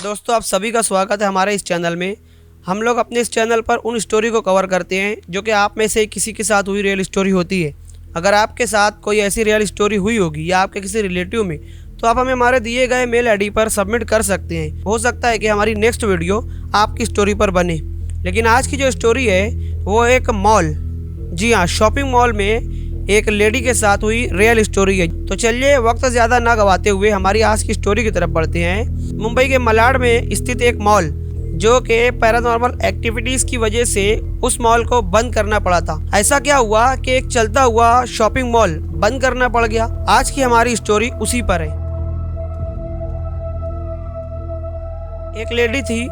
दोस्तों, आप सभी का स्वागत है हमारे इस चैनल में। हम लोग अपने इस चैनल पर उन स्टोरी को कवर करते हैं जो कि आप में से किसी के साथ हुई रियल स्टोरी होती है। अगर आपके साथ कोई ऐसी रियल स्टोरी हुई होगी या आपके किसी रिलेटिव में, तो आप हमें हमारे दिए गए मेल आईडी पर सबमिट कर सकते हैं। हो सकता है कि हमारी नेक्स्ट वीडियो आपकी स्टोरी पर बने। लेकिन आज की जो स्टोरी है वो एक मॉल, जी हाँ, शॉपिंग मॉल में एक लेडी के साथ हुई रियल स्टोरी है। तो चलिए वक्त ज़्यादा ना गवाते हुए हमारी आज की स्टोरी की तरफ बढ़ते हैं। मुंबई के मलाड में स्थित एक मॉल जो कि पैरानॉर्मल एक्टिविटीज़ की वजह से उस मॉल को बंद करना पड़ा था। ऐसा क्या हुआ कि एक चलता हुआ शॉपिंग मॉल बंद करना पड़ गया। आज की हमारी स्टोरी उसी पर है। एक लेडी थी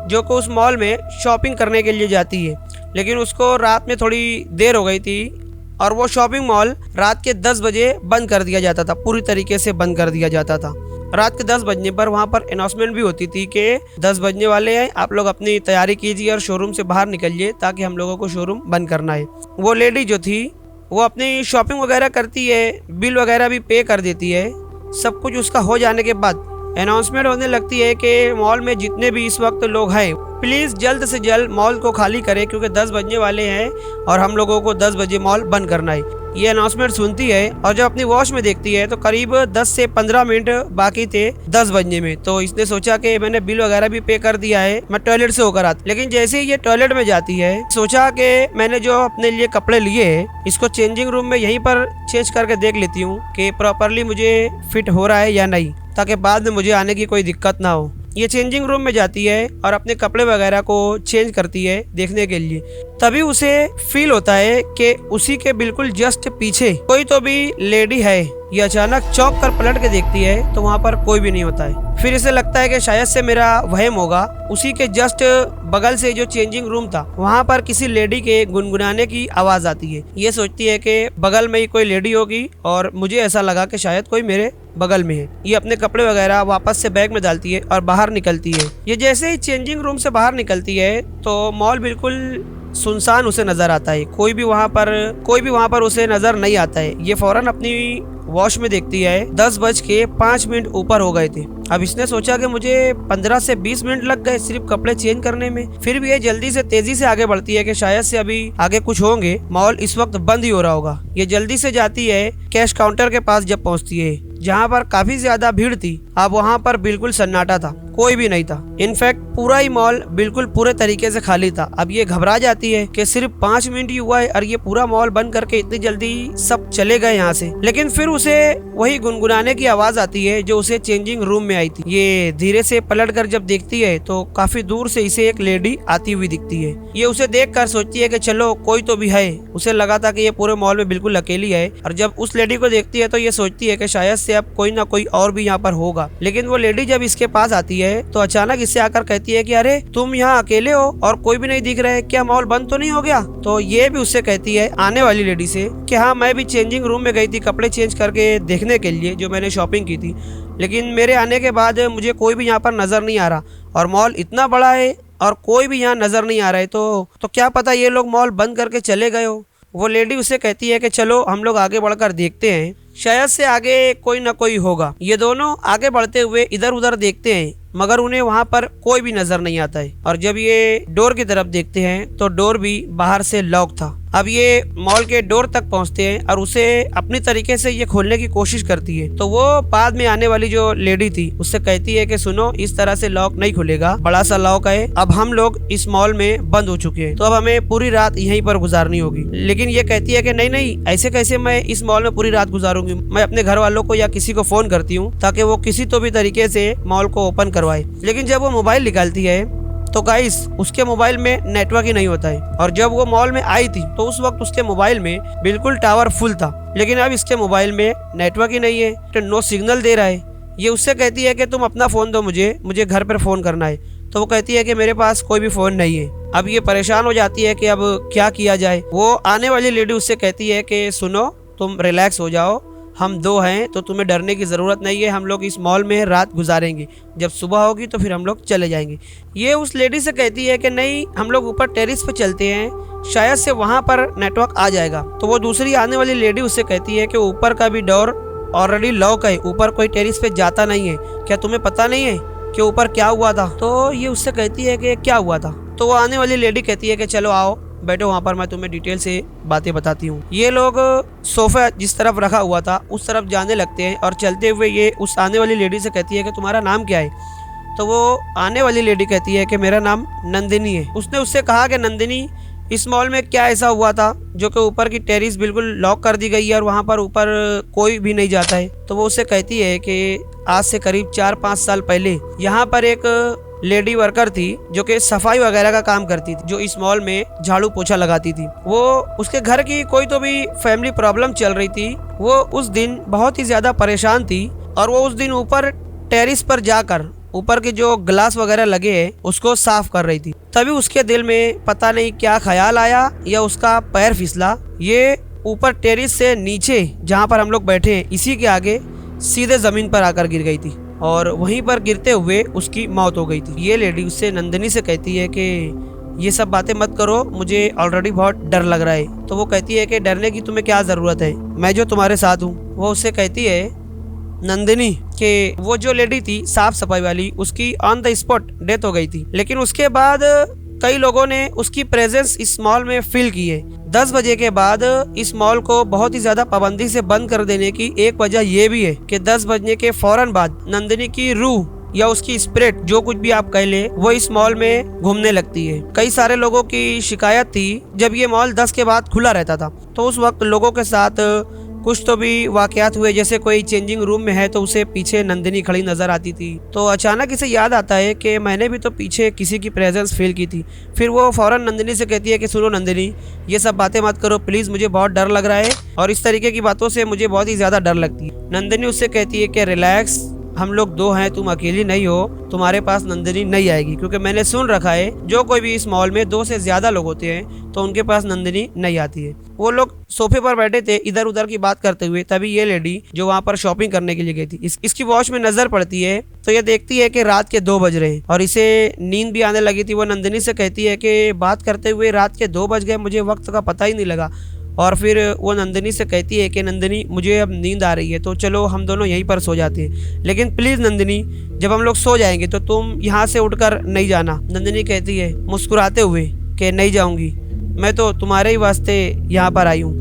जो कि उस मॉल में शॉपिंग करने के लिए जाती है, लेकिन उसको रात में थोड़ी देर हो गई थी और वो शॉपिंग मॉल रात के 10 बजे बंद कर दिया जाता था, पूरी तरीके से बंद कर दिया जाता था। रात के 10 बजने पर वहाँ पर अनाउंसमेंट भी होती थी कि 10 बजने वाले हैं, आप लोग अपनी तैयारी कीजिए और शोरूम से बाहर निकलिए ताकि हम लोगों को शोरूम बंद करना है। वो लेडी जो थी वो अपनी शॉपिंग वगैरह करती है, बिल वगैरह भी पे कर देती है। सब कुछ उसका हो जाने के बाद अनाउंसमेंट होने लगती है कि मॉल में जितने भी इस वक्त लोग हैं प्लीज़ जल्द से जल्द मॉल को खाली करें क्योंकि 10 बजने वाले हैं और हम लोगों को 10 बजे मॉल बंद करना है। ये अनाउंसमेंट सुनती है और जब अपनी वॉच में देखती है तो करीब 10 से 15 मिनट बाकी थे 10 बजने में। तो इसने सोचा कि मैंने बिल वगैरह भी पे कर दिया है, मैं टॉयलेट से होकर आती। लेकिन जैसे ही ये टॉयलेट में जाती है सोचा कि मैंने जो अपने लिए कपड़े लिए हैं इसको चेंजिंग रूम में यहीं पर चेंज करके देख लेती हूँ कि प्रॉपरली मुझे फिट हो रहा है या नहीं, ताकि बाद में मुझे आने की कोई दिक्कत ना हो। ये चेंजिंग रूम में जाती है और अपने कपड़े वगैरह को चेंज करती है देखने के लिए। तभी उसे फील होता है कि उसी के बिल्कुल जस्ट पीछे कोई तो भी लेडी है। ये अचानक चौंक कर पलट के देखती है तो वहाँ पर कोई भी नहीं होता है। फिर इसे लगता है कि शायद से मेरा वहम होगा। उसी के जस्ट बगल से जो चेंजिंग रूम था वहाँ पर किसी लेडी के गुनगुनाने की आवाज आती है। ये सोचती है कि बगल में ही कोई लेडी होगी और मुझे ऐसा लगा कि शायद कोई मेरे बगल में है। ये अपने कपड़े वगैरह वापस से बैग में डालती है और बाहर निकलती है। ये जैसे ही चेंजिंग रूम से बाहर निकलती है तो मॉल बिल्कुल सुनसान उसे नजर आता है। कोई भी वहाँ पर उसे नजर नहीं आता है। ये फौरन अपनी वॉच में देखती है 10:05 ऊपर हो गए थे। अब इसने सोचा कि मुझे 15 से 20 मिनट लग गए सिर्फ कपड़े चेंज करने में। फिर भी ये जल्दी से तेजी से आगे बढ़ती है कि शायद से अभी आगे कुछ होंगे, मॉल इस वक्त बंद ही हो रहा होगा। ये जल्दी से जाती है कैश काउंटर के पास। जब पहुंचती है जहां पर काफी ज्यादा भीड़ थी, अब वहां पर बिल्कुल सन्नाटा था, कोई भी नहीं था। इनफैक्ट पूरा ही मॉल बिल्कुल पूरे तरीके से खाली था। अब ये घबरा जाती है कि सिर्फ 5 मिनट ही हुआ है और ये पूरा मॉल बंद करके इतनी जल्दी सब चले गए यहाँ से। लेकिन फिर उसे वही गुनगुनाने की आवाज आती है जो उसे चेंजिंग रूम में आई थी। ये धीरे से पलट कर जब देखती है तो काफी दूर से इसे एक लेडी आती हुई दिखती है। ये उसे देख कर सोचती है कि चलो कोई तो भी है। उसे लगा था कि ये पूरे मॉल में बिल्कुल अकेली है और जब उस लेडी को देखती है तो ये सोचती है कि शायद से अब कोई ना कोई और भी यहाँ पर होगा। लेकिन वो लेडी जब इसके पास आती है तो अचानक इससे आकर कहती है कि अरे तुम यहाँ अकेले हो और कोई भी नहीं दिख रहा है, क्या मॉल बंद तो नहीं हो गया? तो ये भी उससे कहती है आने वाली लेडी से कि हाँ, मैं भी चेंजिंग रूम में गई थी कपड़े चेंज करके देखने के लिए जो मैंने शॉपिंग की थी, लेकिन मेरे आने के बाद मुझे कोई भी यहाँ पर नजर नहीं आ रहा और मॉल इतना बड़ा है और कोई भी यहाँ नजर नहीं आ रहा है, तो क्या पता ये लोग मॉल बंद करके चले गए हो। वो लेडी उसे कहती है कि चलो हम लोग आगे बढ़कर देखते हैं, शायद से आगे कोई ना कोई होगा। ये दोनों आगे बढ़ते हुए इधर उधर देखते हैं मगर उन्हें वहाँ पर कोई भी नजर नहीं आता है। और जब ये डोर की तरफ देखते हैं तो डोर भी बाहर से लॉक था। अब ये मॉल के डोर तक पहुँचते हैं और उसे अपनी तरीके से ये खोलने की कोशिश करती है। तो वो बाद में आने वाली जो लेडी थी उससे कहती है कि सुनो, इस तरह से लॉक नहीं खुलेगा, बड़ा सा लॉक है, अब हम लोग इस मॉल में बंद हो चुके हैं तो अब हमें पूरी रात यहीं पर गुजारनी होगी। लेकिन ये कहती है कि नहीं, ऐसे कैसे मैं इस मॉल में पूरी रात गुजारूंगी, मैं अपने घर वालों को या किसी को फोन करती हूँ ताकि वो किसी तो भी तरीके से मॉल को ओपन करवाए। लेकिन जब वो मोबाइल निकालती है तो गाइस उसके मोबाइल में नेटवर्क ही नहीं होता है। और जब वो मॉल में आई थी तो उस वक्त उसके मोबाइल में बिल्कुल टावर फुल था, लेकिन अब इसके मोबाइल में नेटवर्क ही नहीं है, तो नो सिग्नल दे रहा है। ये उससे कहती है कि तुम अपना फ़ोन दो, मुझे घर पर फ़ोन करना है। तो वो कहती है कि मेरे पास कोई भी फ़ोन नहीं है। अब ये परेशान हो जाती है कि अब क्या किया जाए। वो आने वाली लेडी उससे कहती है कि सुनो, तुम रिलैक्स हो जाओ, हम दो हैं तो तुम्हें डरने की ज़रूरत नहीं है, हम लोग इस मॉल में रात गुजारेंगे, जब सुबह होगी तो फिर हम लोग चले जाएंगे। ये उस लेडी से कहती है कि नहीं, हम लोग ऊपर टेरिस पे चलते हैं, शायद से वहाँ पर नेटवर्क आ जाएगा। तो वो दूसरी आने वाली लेडी उससे कहती है कि ऊपर का भी डोर ऑलरेडी लॉक है, ऊपर कोई टेरिस पे जाता नहीं है, क्या तुम्हें पता नहीं है? कि ऊपर क्या हुआ था। तो ये उससे कहती है कि क्या हुआ था। तो वो आने वाली लेडी कहती है कि चलो आओ बैठो वहाँ पर, मैं तुम्हें डिटेल से बातें बताती हूँ। ये लोग सोफा जिस तरफ रखा हुआ था उस तरफ जाने लगते हैं और चलते हुए ये उस आने वाली लेडी से कहती है कि तुम्हारा नाम क्या है। तो वो आने वाली लेडी कहती है कि मेरा नाम नंदिनी है। उसने उससे कहा कि नंदिनी, इस मॉल में क्या ऐसा हुआ था जो कि ऊपर की टेरिस बिल्कुल लॉक कर दी गई है और वहाँ पर ऊपर कोई भी नहीं जाता है। तो वो उससे कहती है कि आज से करीब 4-5 साल पहले यहाँ पर एक लेडी वर्कर थी जो कि सफाई वगैरह का काम करती थी, जो इस मॉल में झाड़ू पोछा लगाती थी। वो उसके घर की कोई तो भी फैमिली प्रॉब्लम चल रही थी। वो उस दिन बहुत ही ज्यादा परेशान थी और वो उस दिन ऊपर टेरिस पर जाकर ऊपर के जो ग्लास वगैरह लगे हैं उसको साफ कर रही थी। तभी उसके दिल में पता नहीं क्या ख्याल आया या उसका पैर फिसला। ये ऊपर टेरिस से नीचे जहाँ पर हम लोग बैठे हैं इसी के आगे सीधे जमीन पर आकर गिर गई थी और वहीं पर गिरते हुए उसकी मौत हो गई थी। ये लेडी उससे नंदिनी से कहती है कि ये सब बातें मत करो, मुझे ऑलरेडी बहुत डर लग रहा है। तो वो कहती है कि डरने की तुम्हें क्या जरूरत है, मैं जो तुम्हारे साथ हूँ। वो उससे कहती है नंदिनी कि वो जो लेडी थी साफ सफाई वाली, उसकी ऑन द स्पॉट डेथ हो गई थी, लेकिन उसके बाद कई लोगों ने उसकी प्रेजेंस इस मॉल में फील की है। 10 बजे के बाद इस मॉल को बहुत ही ज्यादा पाबंदी से बंद कर देने की एक वजह ये भी है कि 10 बजने के फौरन बाद नंदिनी की रूह या उसकी स्पिरिट, जो कुछ भी आप कह ले, वो इस मॉल में घूमने लगती है। कई सारे लोगों की शिकायत थी जब ये मॉल 10 के बाद खुला रहता था तो उस वक्त लोगों के साथ कुछ तो भी वाकयात हुए, जैसे कोई चेंजिंग रूम में है तो उसे पीछे नंदिनी खड़ी नजर आती थी। तो अचानक इसे याद आता है कि मैंने भी तो पीछे किसी की प्रेजेंस फील की थी। फिर वो फौरन नंदिनी से कहती है कि सुनो नंदिनी, ये सब बातें मत करो प्लीज़, मुझे बहुत डर लग रहा है और इस तरीके की बातों से मुझे बहुत ही ज़्यादा डर लगती है। नंदिनी उससे कहती है कि रिलैक्स, हम लोग 2 हैं, तुम अकेली नहीं हो, तुम्हारे पास नंदिनी नहीं आएगी, क्योंकि मैंने सुन रखा है जो कोई भी इस मॉल में 2 से ज्यादा लोग होते हैं तो उनके पास नंदिनी नहीं आती है। वो लोग सोफे पर बैठे थे इधर उधर की बात करते हुए, तभी ये लेडी जो वहाँ पर शॉपिंग करने के लिए गई थी इसकी वॉच में नजर पड़ती है तो ये देखती है कि रात के 2 बज रहे हैं और इसे नींद भी आने लगी थी। वो नंदिनी से कहती है कि बात करते हुए रात के 2 बज गए, मुझे वक्त का पता ही नहीं लगा। और फिर वो नंदिनी से कहती है कि नंदिनी, मुझे अब नींद आ रही है तो चलो हम दोनों यहीं पर सो जाते हैं, लेकिन प्लीज़ नंदिनी, जब हम लोग सो जाएंगे तो तुम यहाँ से उठकर नहीं जाना। नंदिनी कहती है मुस्कुराते हुए कि नहीं जाऊँगी, मैं तो तुम्हारे ही वास्ते यहाँ पर आई हूँ।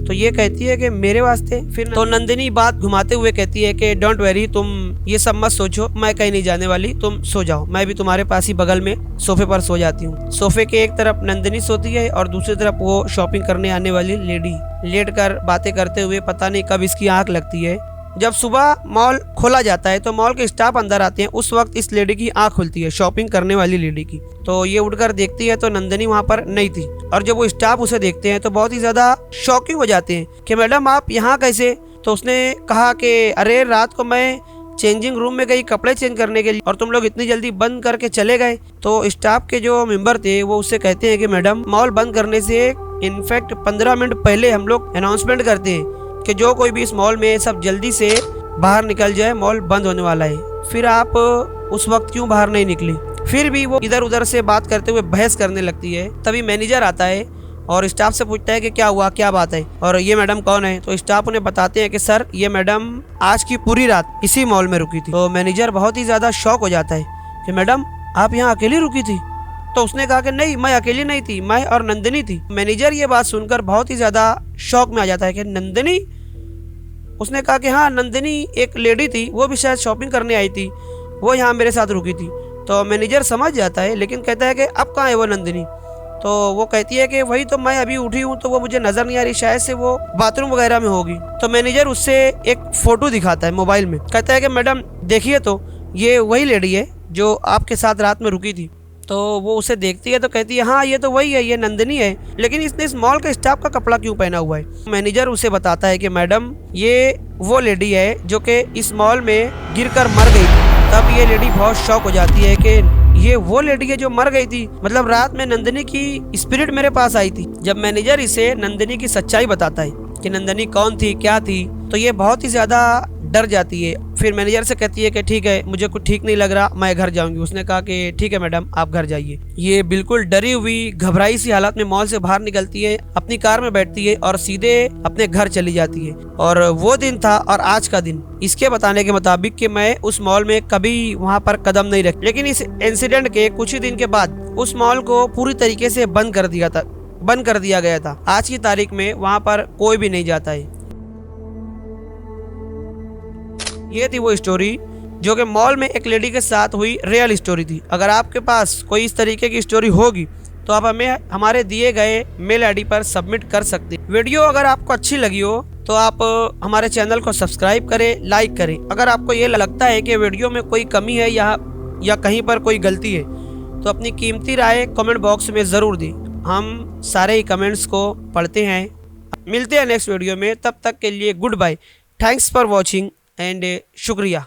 तो ये कहती है कि मेरे वास्ते। फिर तो नंदिनी बात घुमाते हुए कहती है कि डोंट वेरी, तुम ये सब मत सोचो, मैं कहीं नहीं जाने वाली, तुम सो जाओ, मैं भी तुम्हारे पास ही बगल में सोफे पर सो जाती हूँ। सोफे के एक तरफ नंदिनी सोती है और दूसरी तरफ वो शॉपिंग करने आने वाली लेडी लेट कर बातें करते हुए, पता नहीं कब इसकी आंख लगती है। जब सुबह मॉल खोला जाता है तो मॉल के स्टाफ अंदर आते हैं, उस वक्त इस लेडी की आंख खुलती है, शॉपिंग करने वाली लेडी की। तो ये उठकर देखती है तो नंदिनी वहाँ पर नहीं थी और जब वो स्टाफ उसे देखते हैं तो बहुत ही ज्यादा शॉकिंग हो जाते हैं कि मैडम आप यहाँ कैसे। तो उसने कहा कि अरे रात को मैं चेंजिंग रूम में गई कपड़े चेंज करने के लिए और तुम लोग इतनी जल्दी बंद करके चले गए। तो स्टाफ के जो मेंबर थे वो उससे कहते हैं कि मैडम, मॉल बंद करने से इनफैक्ट 15 मिनट पहले हम लोग अनाउंसमेंट करते हैं कि जो कोई भी इस मॉल में सब जल्दी से बाहर निकल जाए, मॉल बंद होने वाला है। फिर आप उस वक्त क्यों बाहर नहीं निकली। फिर भी वो इधर उधर से बात करते हुए बहस करने लगती है। तभी मैनेजर आता है और स्टाफ से पूछता है कि क्या हुआ, क्या बात है और ये मैडम कौन है। तो स्टाफ उन्हें बताते हैं कि सर, ये मैडम आज की पूरी रात इसी मॉल में रुकी थी। तो मैनेजर बहुत ही ज्यादा शॉक हो जाता है कि मैडम आप यहाँ अकेली रुकी थी। तो उसने कहा कि नहीं, मैं अकेली नहीं थी, मैं और नंदिनी थी। मैनेजर ये बात सुनकर बहुत ही ज्यादा शॉक में आ जाता है कि नंदिनी। उसने कहा कि हाँ, नंदिनी एक लेडी थी, वो भी शायद शॉपिंग करने आई थी, वो यहाँ मेरे साथ रुकी थी। तो मैनेजर समझ जाता है लेकिन कहता है कि अब कहाँ है वो नंदिनी। तो वो कहती है कि वही तो, मैं अभी उठी हूँ तो वो मुझे नजर नहीं आ रही, शायद से वो बाथरूम वगैरह में होगी। तो मैनेजर उससे एक फोटो दिखाता है मोबाइल में, कहता है कि मैडम देखिए तो ये वही लेडी है जो आपके साथ रात में रुकी थी। तो वो उसे देखती है तो कहती है हाँ ये तो वही है, ये नंदिनी है, लेकिन इसने इस मॉल के स्टाफ का कपड़ा क्यों पहना हुआ है। मैनेजर उसे बताता है कि मैडम ये वो लेडी है जो कि इस मॉल में गिरकर मर गई थी। तब ये लेडी बहुत शॉक हो जाती है कि ये वो लेडी है जो मर गई थी, मतलब रात में नंदिनी की स्पिरिट मेरे पास आई थी। जब मैनेजर इसे नंदिनी की सच्चाई बताता है कि नंदिनी कौन थी, क्या थी, तो ये बहुत ही ज्यादा डर जाती है। फिर मैनेजर से कहती है कि ठीक है, मुझे कुछ ठीक नहीं लग रहा, मैं घर जाऊंगी। उसने कहा कि ठीक है मैडम, आप घर जाइए। ये बिल्कुल डरी हुई, घबराई सी हालत में मॉल से बाहर निकलती है, अपनी कार में बैठती है और सीधे अपने घर चली जाती है। और वो दिन था और आज का दिन, इसके बताने के मुताबिक कि मैं उस मॉल में कभी वहाँ पर कदम नहीं रखी। लेकिन इस इंसिडेंट के कुछ ही दिन के बाद उस मॉल को पूरी तरीके से बंद कर दिया गया था। आज की तारीख में वहाँ पर कोई भी नहीं जाता है। ये थी वो स्टोरी जो कि मॉल में एक लेडी के साथ हुई रियल स्टोरी थी। अगर आपके पास कोई इस तरीके की स्टोरी होगी तो आप हमें हमारे दिए गए मेल आईडी पर सबमिट कर सकते हैं। वीडियो अगर आपको अच्छी लगी हो तो आप हमारे चैनल को सब्सक्राइब करें, लाइक करें। अगर आपको ये लगता है कि वीडियो में कोई कमी है या कहीं पर कोई गलती है तो अपनी कीमती राय कमेंट बॉक्स में ज़रूर दें। हम सारे ही कमेंट्स को पढ़ते हैं। मिलते हैं नेक्स्ट वीडियो में, तब तक के लिए good bye. Thanks for watching and शुक्रिया।